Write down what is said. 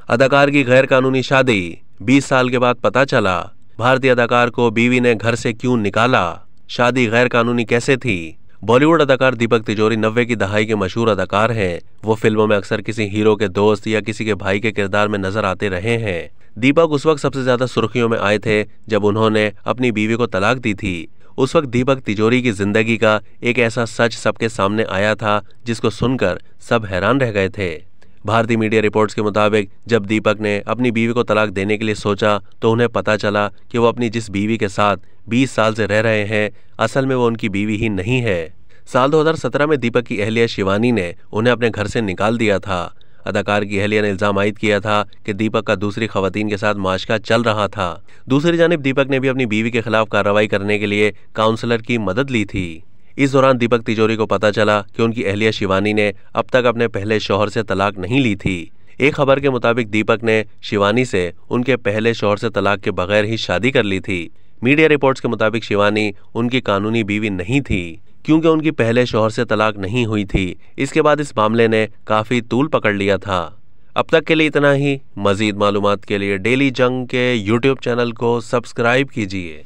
अदाकार की गैर कानूनी शादी, 20 साल के बाद पता चला। भारतीय अदाकार को बीवी ने घर से क्यों निकाला, शादी गैर कानूनी कैसे थी। बॉलीवुड अदाकार दीपक तिजोरी 90 की दहाई के मशहूर अदाकार हैं। वो फिल्मों में अक्सर किसी हीरो के दोस्त या किसी के भाई के किरदार में नजर आते रहे हैं। दीपक उस वक्त सबसे ज्यादा सुर्खियों में आए थे जब उन्होंने अपनी बीवी को तलाक दी थी। उस वक्त दीपक तिजोरी की जिंदगी का एक ऐसा सच सबके सामने आया था जिसको सुनकर सब हैरान रह गए थे। भारतीय मीडिया रिपोर्ट्स के मुताबिक जब दीपक ने अपनी बीवी को तलाक देने के लिए सोचा तो उन्हें पता चला कि वो अपनी जिस बीवी के साथ 20 साल से रह रहे हैं असल में वो उनकी बीवी ही नहीं है। साल 2017 में दीपक की अहलिया शिवानी ने उन्हें अपने घर से निकाल दिया था। अदाकार की अहलिया ने इल्जाम आयद किया था कि दीपक का दूसरी खवातीन के साथ माशका चल रहा था। दूसरी जानिब दीपक ने भी अपनी बीवी के खिलाफ कार्रवाई करने के लिए काउंसलर की मदद ली थी। इस दौरान दीपक तिजोरी को पता चला कि उनकी अहलिया शिवानी ने अब तक अपने पहले शौहर से तलाक नहीं ली थी। एक खबर के मुताबिक दीपक ने शिवानी से उनके पहले शौहर से तलाक के बगैर ही शादी कर ली थी। मीडिया रिपोर्ट्स के मुताबिक शिवानी उनकी कानूनी बीवी नहीं थी क्योंकि उनकी पहले शौहर से तलाक नहीं हुई थी। इसके बाद इस मामले ने काफी तूल पकड़ लिया था। अब तक के लिए इतना ही। मजीद मालूमात के लिए डेली जंग के YouTube चैनल को सब्सक्राइब कीजिए।